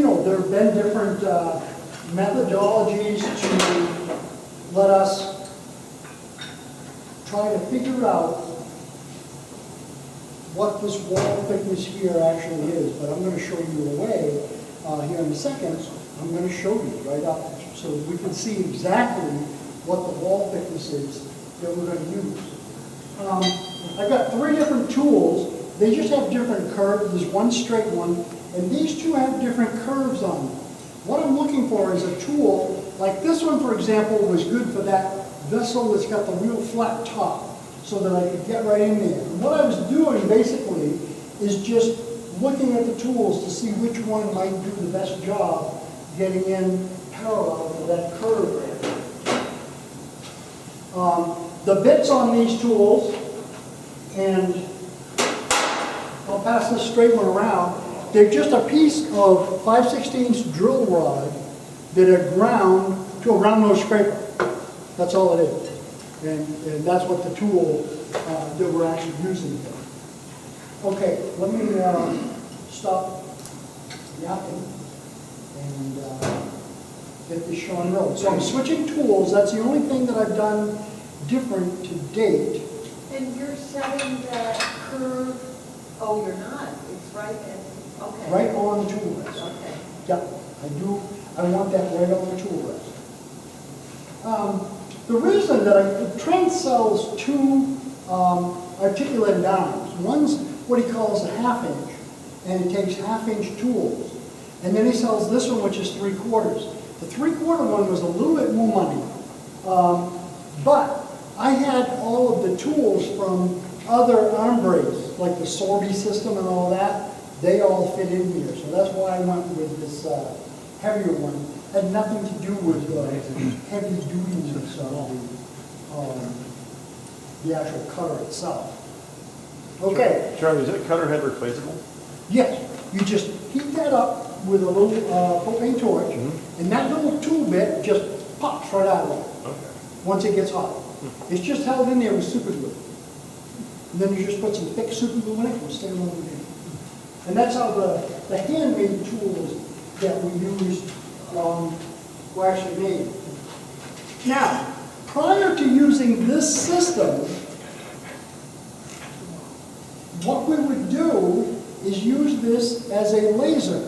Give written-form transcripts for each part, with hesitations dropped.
there have been different methodologies to let us try to figure out what this wall thickness here actually is. But I'm going to show you a way here in a second. I'm going to show you right up so we can see exactly what the wall thickness is that we're going to use. I've got 3 different tools. They just have different curves. There's one straight one, and these 2 have different curves on them. What I'm looking for is a tool, like this one, for example, was good for that vessel that's got the real flat top, so that I could get right in there. And what I was doing, basically, is just looking at the tools to see which one might do the best job getting in parallel to that curve there. The bits on these tools, and I'll pass this straight one around, they're just a piece of 5/16 drill rod that are ground to a round nose scraper. That's all it is. And that's what the tool that we're actually using here. Okay, let me stop yapping and get this shown road. So I'm switching tools. That's the only thing that I've done different to date. And you're setting that curve, oh, you're not, it's right at, okay. Right on the tool rest. Okay. Yeah, I do. I want that right on the tool rest. The reason that Trent sells 2 articulated arms. One's what he calls a 1/2 inch, and he takes 1/2 inch tools. And then he sells this one, which is 3/4. The 3/4 one was a little bit more money. But I had all of the tools from other arm brakes, like the Sorby system and all that. They all fit in here. So that's why I went with this heavier one. Had nothing to do with heavy dutiness of the actual cutter itself. Okay. Charlie, is that cutter head replaceable? Yes, you just heat that up with a little propane torch, and that little tool bit just pops right out of there Okay. once it gets hot. It's just held in there with super glue. And then you just put some thick super glue in it and stick it on the hand. And that's how the handmade tools that we used were actually made. Now, prior to using this system, what we would do is use this as a laser.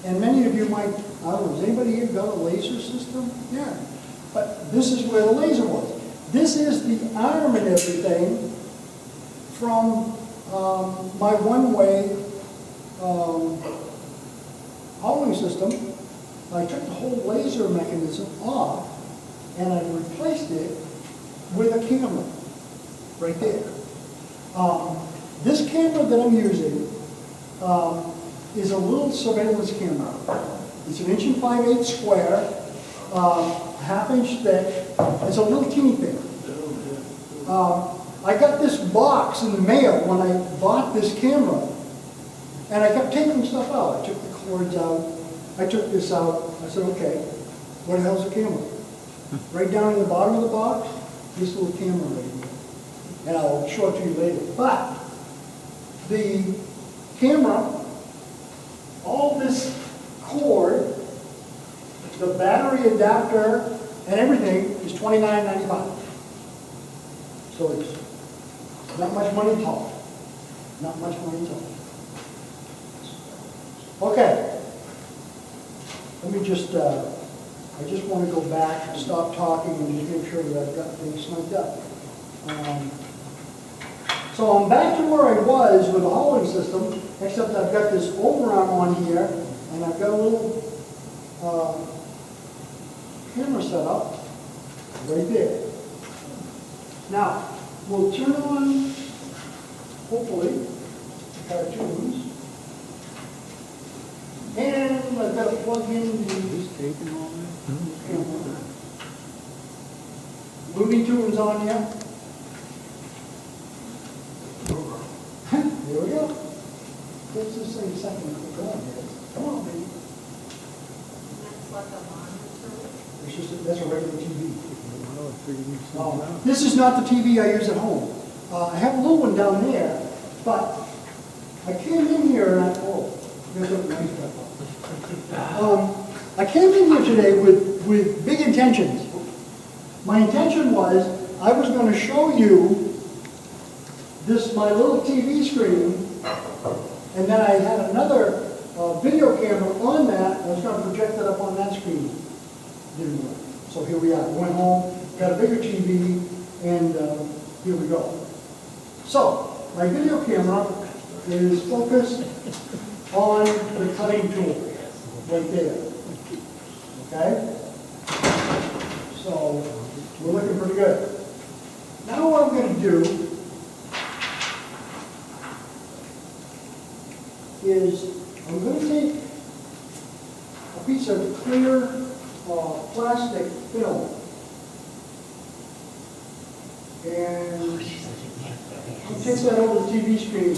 And many of you might, I don't know, has anybody here got a laser system? Yeah. But this is where the laser was. This is the arm and everything from my one-way hauling system. I took the whole laser mechanism off and I replaced it with a camera right there. This camera that I'm using is a little surveillance camera. It's 1 5/8 inch square, 1/2 inch thick. It's a little teeny thing. I got this box in the mail when I bought this camera, and I kept taking stuff out. I took the cords out. I took this out. I said, okay, what the hell's a camera? Right down in the bottom of the box, this little camera right here. And I'll show it to you later. But the camera, all this cord, the battery adapter, and everything is $29.95. So it's not much money at all. Not much money at all. Okay. Let me just, I just want to go back and stop talking and just make sure that I've got things snuggled up. So I'm back to where I was with the hauling system, except I've got this overarm on here, and I've got a little camera set up right there. Now, we'll turn on, hopefully, cartoons. And I've got to plug in the camera. Looney Tunes on here. There we go. Let's just say a second. Come on, guys. Come on, baby. That's like a monitor. It's just that's a regular TV. This is not the TV I use at home. I have a little one down there, but I came in here and I, oh, there's a nice stuff. I came in here today with big intentions. My intention was, I was going to show you this, my little TV screen, and then I had another video camera on that, and I was going to project it up on that screen. Didn't work. So here we are. Went home, got a bigger TV, and here we go. So, my video camera is focused on the cutting tool, right there. Okay? So, we're looking pretty good. Now what I'm going to do is I'm going to take a piece of clear plastic film and I'll take that over the TV screen.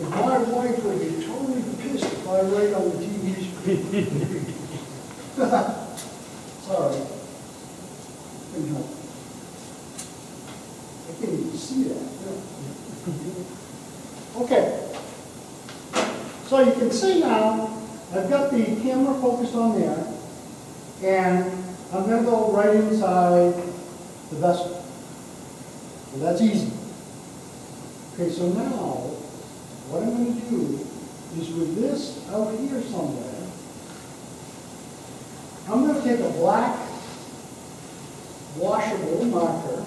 My wife would be totally pissed if I write on the TV screen. Sorry. Couldn't help. I can't even see that. Okay. So you can see now, I've got the camera focused on there, and I'm going to go right inside the vessel. So that's easy. Okay, so now, what I'm going to do is with this out here somewhere, I'm going to take a black washable marker,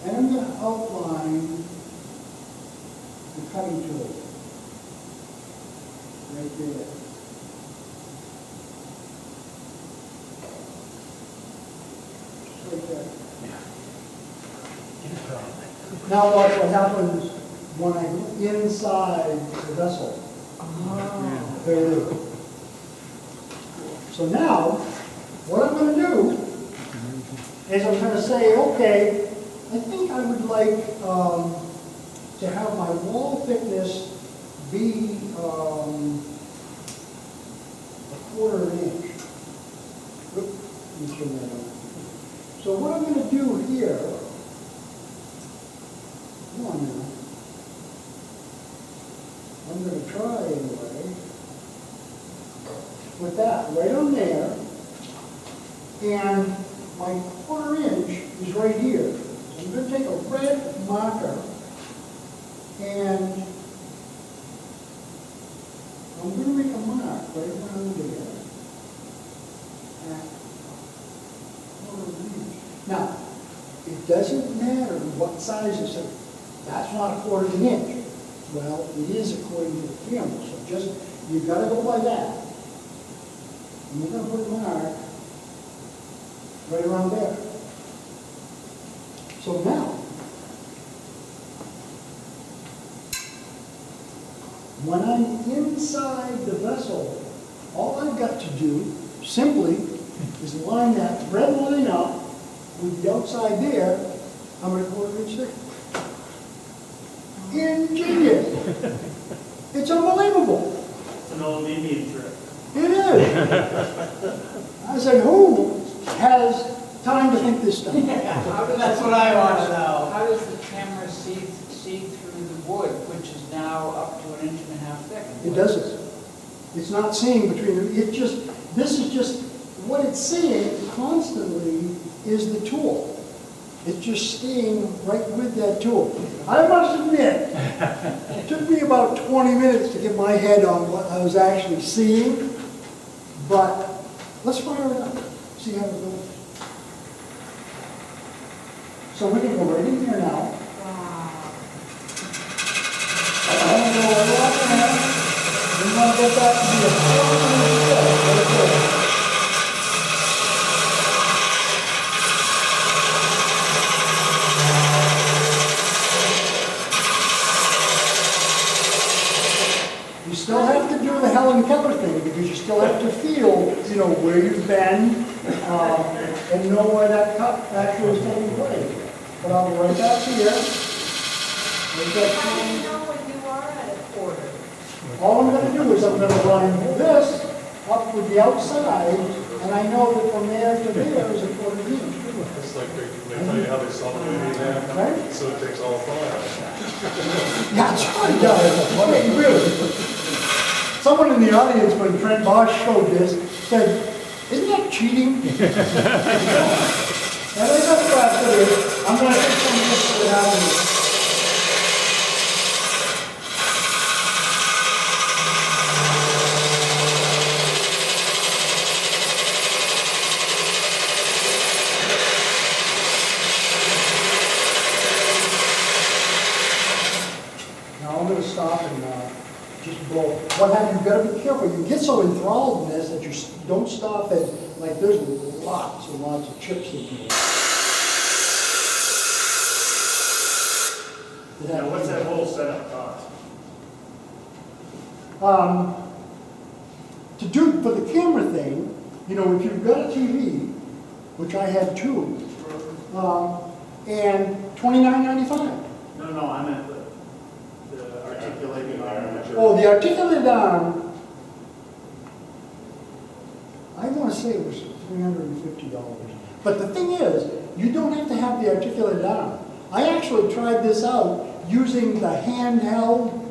and I'm going to outline the cutting tool. Right there. Just right there. Now watch what happens when I go inside the vessel. Oh. There it is. So now, what I'm going to do is I'm going to say, okay, I think I would like to have my wall thickness be a quarter of an inch. Oop, let me turn that on. So what I'm going to do here, come on now, I'm going to try anyway, with that right on there, and my quarter inch is right here. So I'm going to take a red marker and I'm going to make a mark right around there. Now, it doesn't matter what size it's at. That's not a quarter of an inch. Well, it is according to the camera, so just, you've got to go by that. And we're going to put a mark right around there. So now, when I'm inside the vessel, all I've got to do simply is line that red line up with the outside there. I'm going to quarter inch thick. Ingenious. It's unbelievable. It's an old Indian trick. It is. I said, who has time to think this stuff? That's what I want to know. How does the camera see through the wood, which is now up to 1.5 inches thick? It doesn't. It's not seeing between them. It just, this is just, what it's seeing constantly is the tool. It's just staying right with that tool. I must admit, it took me about 20 minutes to get my head on what I was actually seeing, but let's fire it up, see how it goes. So we can go right in here now. Wow. I'm going to go right off the hand. We want to get that to be a 4 minute step. Right there. You still have to do the Helen Keller thing because you still have to feel, you know, where you've been and know where that cut actually is taking place. But I'll go right back here. Right back How do you here. know when you are at a quarter? All I'm going to do is I'm going to line this up with the outside, and I know that from there to there is a quarter inch. It's like they tell you how they solve it, Right? so it takes all the fun out. Yeah, it's hard, does. Really. Someone in the audience, when Trent Bosch showed this, said, isn't that cheating? And I just thought, I'm going to take some of this to happen. Now I'm going to stop and just blow. What have you got to be careful. You get so enthralled in this that you don't stop at, like, there's lots and lots of chips in here. Now, what's that whole setup cost? To do, for the camera thing, you know, if you've got a TV, which I had two, and $29.95. No, I meant the articulated arm. Oh, the articulated arm, I want to say it was $350. But the thing is, you don't have to have the articulated arm. I actually tried this out using the handheld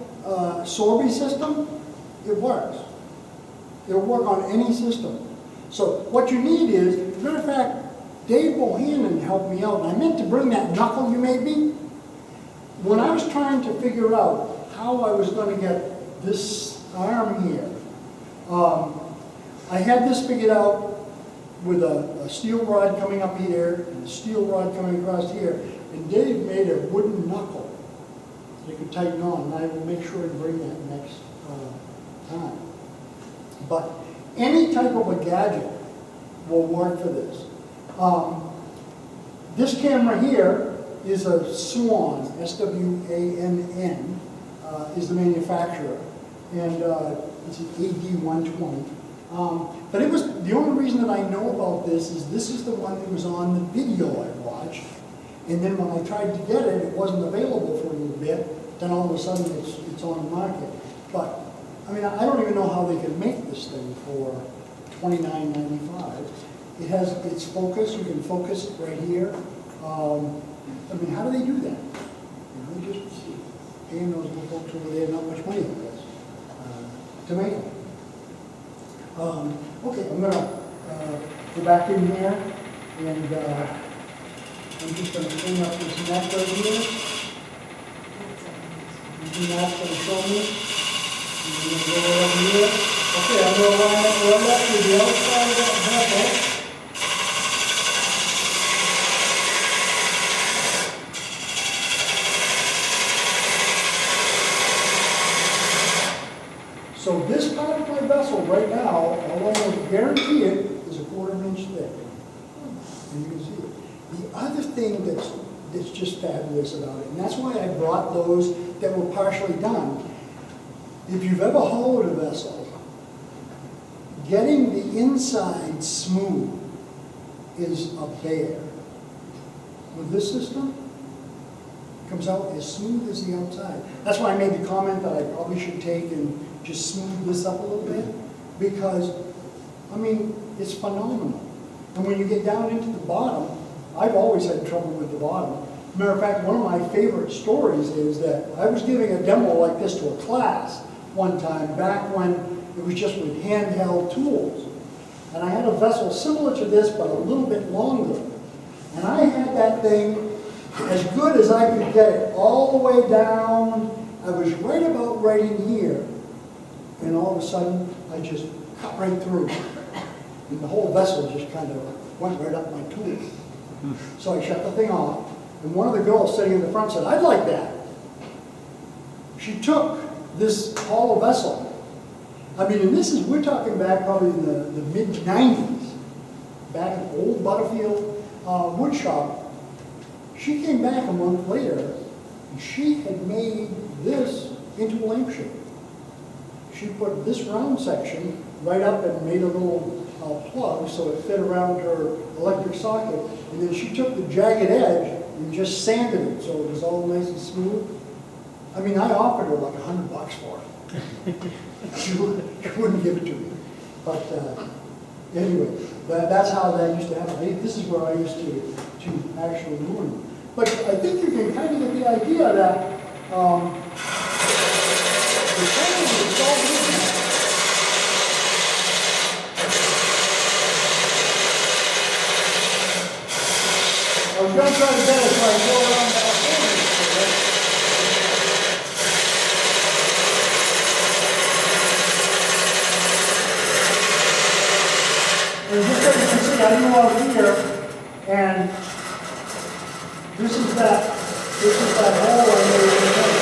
Sorby system. It works. It'll work on any system. So what you need is, as a matter of fact, Dave Bohannon helped me out. And I meant to bring that knuckle you made me. When I was trying to figure out how I was going to get this arm here, I had this figured out with a steel rod coming up here and a steel rod coming across here. And Dave made a wooden knuckle you could tighten on, and I will make sure to bring that next time. But any type of a gadget will work for this. This camera here is a Swann, S-W-A-N-N, is the manufacturer, and it's an AD-120. But it was, the only reason that I know about this is the one that was on the video I watched, and then when I tried to get it, it wasn't available for a little bit, then all of a sudden it's on the market. But, I mean, I don't even know how they can make this thing for $29.95. It has its focus, you can focus it right here. I mean, how do they do that? You know, they just paying those little folks over there not much money, I guess, to make them. Okay, I'm gonna go back in here, and I'm just gonna clean up this neck right here. And that's gonna show me. And I'm gonna go over here. Okay, I'm gonna line up right up to the outside of that vessel. So this part of my vessel right now, although I guarantee it, is a 1/4 inch thick. And you can see it. The other thing that's just fabulous about it, and that's why I brought those that were partially done. If you've ever hollowed a vessel, getting the inside smooth is a bear. With this system, it comes out as smooth as the outside. That's why I made the comment that I probably should take and just smooth this up a little bit, because, I mean, it's phenomenal. And when you get down into the bottom, I've always had trouble with the bottom. Matter of fact, one of my favorite stories is that I was giving a demo like this to a class one time, back when it was just with handheld tools. And I had a vessel similar to this, but a little bit longer. And I had that thing as good as I could get it, all the way down. I was right about right in here. And all of a sudden, I just cut right through. And the whole vessel just kind of went right up my tool. So I shut the thing off. And one of the girls sitting in the front said, I'd like that. She took this hollow vessel. I mean, and this is, we're talking back probably in the mid-90s, back at Old Butterfield wood shop. She came back a month later, and she had made this into a lampshade. She put this round section right up and made a little plug so it fit around her electric socket, and then she took the jagged edge and just sanded it so it was all nice and smooth. I mean, I offered her like $100 for it. She wouldn't give it to me. But anyway, that's how that used to happen. This is where I used to actually ruin. But I think you can kind of get the idea that the challenge is all I'm gonna try to get it so I go around that corner. And just so you can see, I do out here, and this is that hole I made in the middle.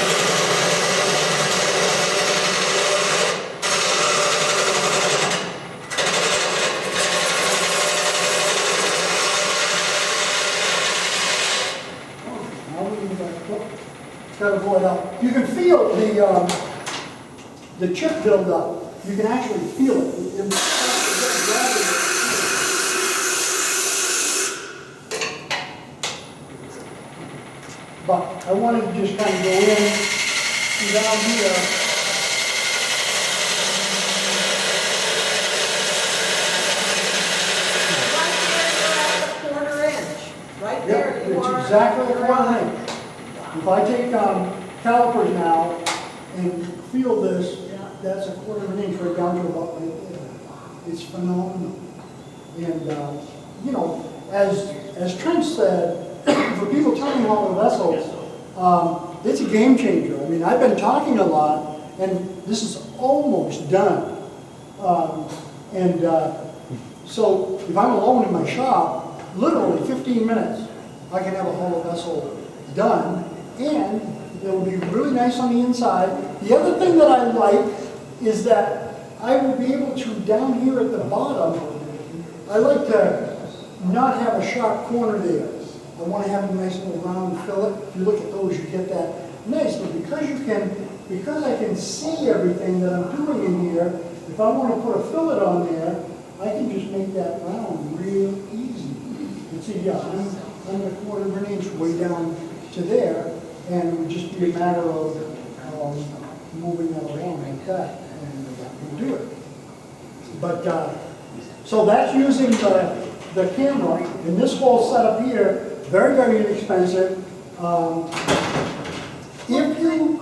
Now we can got to void out. You can feel the chip build up. You can actually feel it. But I wanted to just kind of go in and down here. Right there, you're at the quarter inch. Right Yep, there, you it's are. exactly the quarter inch. If I take calipers now and feel this, that's a quarter of an inch right down to about right there. It's phenomenal. And, you know, as Trent said, for people turning on the vessels, it's a game changer. I mean, I've been talking a lot, and this is almost done. So if I'm alone in my shop, literally 15 minutes, I can have a whole vessel done, and it will be really nice on the inside. The other thing that I like is that I will be able to, down here at the bottom, I like to not have a sharp corner there. I want to have a nice little round fillet. If you look at those, you get that nice. But because I can see everything that I'm doing in here, if I want to put a fillet on there, I can just make that round real easy. You see, yeah, I'm a quarter of an inch way down to there, and it would just be a matter of moving that along like that, and we'll do it. But, so that's using the camera, and this whole setup here, very, very inexpensive. If you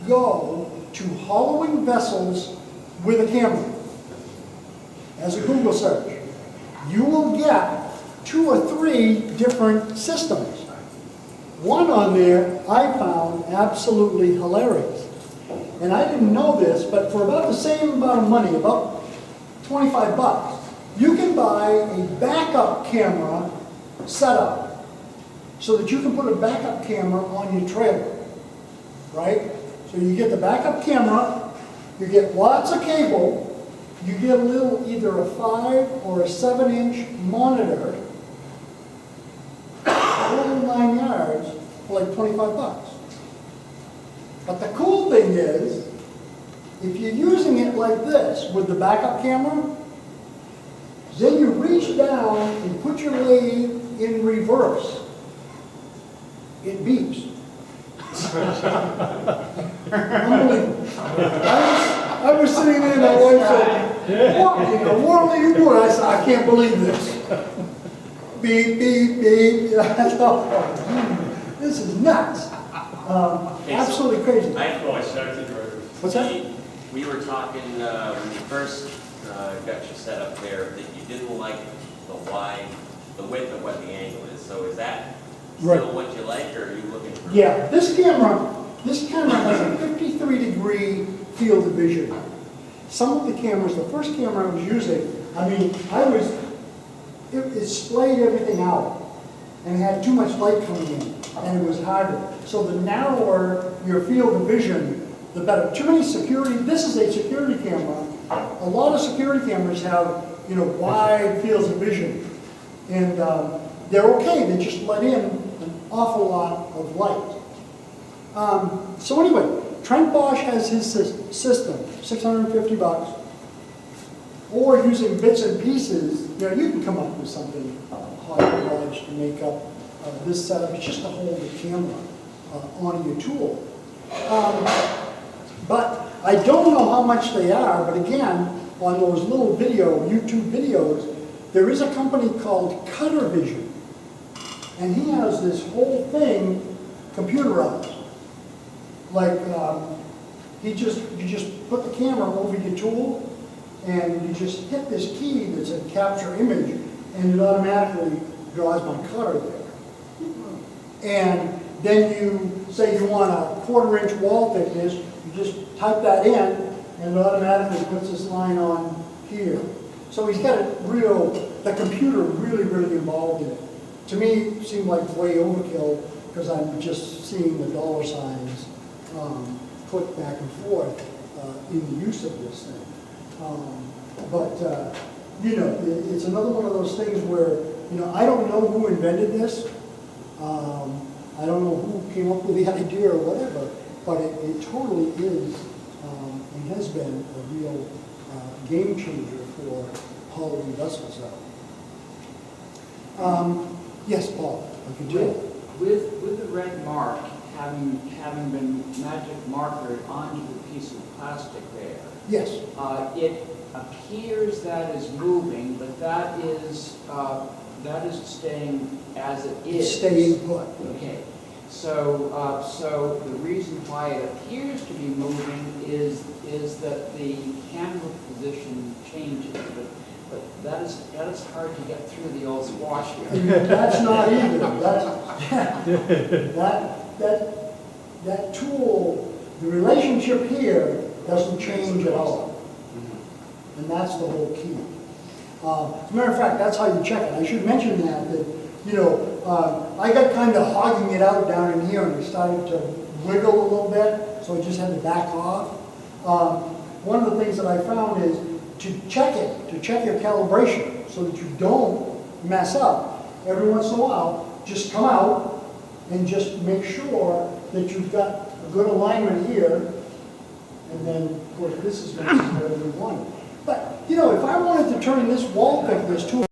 go to hollowing vessels with a camera, as a Google search, you will get 2 or 3 different systems. One on there I found absolutely hilarious. And I didn't know this, but for about the same amount of money, about 25 bucks, you can buy a backup camera setup so that you can put a backup camera on your trailer, right? So you get the backup camera, you get lots of cable, you get a little, either a 5 or a 7-inch monitor, all 9 yards for like 25 bucks. But the cool thing is, if you're using it like this with the backup camera, then you reach down and put your lathe in reverse. It beeps. Unbelievable. I was sitting there and my wife said, what in the world are you doing? I said, I can't believe this. Beep, beep, beep. I thought, this is nuts. Absolutely crazy. I started. What's that? We were talking, when you first got you set up there, that you didn't like the width of what the angle is. So is that Right. still what you like, or are you looking for? Yeah, this camera has a 53-degree field of vision. Some of the cameras, the first camera I was using, I mean, it splayed everything out and had too much light coming in, and it was harder. So the narrower your field of vision, the better. Too many security, this is a security camera. A lot of security cameras have, wide fields of vision. And they're okay, they just let in an awful lot of light. So anyway, Trent Bosch has his system, 650 bucks. Or using bits and pieces, you can come up with something hodgepodge to make up this setup. It's just to hold the camera on your tool. But I don't know how much they are, but again, on those little YouTube videos, there is a company called Cutter Vision. And he has this whole thing computerized. Like, you just put the camera over your tool, and you just hit this key that's a capture image, and it automatically draws my cutter there. And then you say you want a 1/4 inch wall thickness, you just type that in, and it automatically puts this line on here. So he's got the computer really involved in it. To me, it seemed like way overkill, because I'm just seeing the dollar signs put back and forth in the use of this thing. You know, it's another one of those things where, you know, I don't know who invented this. I don't know who came up with the idea or whatever, but it totally is, and has been a real game changer for hull and vessels out. Yes, Paul, I can tell. With the red mark having been magic markered onto the piece of plastic there, Yes, it appears that is moving, but that is staying as it is. it's staying put. Okay, so the reason why it appears to be moving is that the camera position changes, but that is hard to get through the old squash And here. that's not either. That tool, the relationship here doesn't change at all. And that's the whole key. As a matter of fact, that's how you check it. I should mention that you know, I got kind of hogging it out down in here and it started to wiggle a little bit, so I just had to back off. One of the things that I found is to check your calibration so that you don't mess up. Every once in a while, just come out and just make sure that you've got a good alignment here. And then, of course, this is whatever you want. But, you know, if I wanted to turn this wall thickness to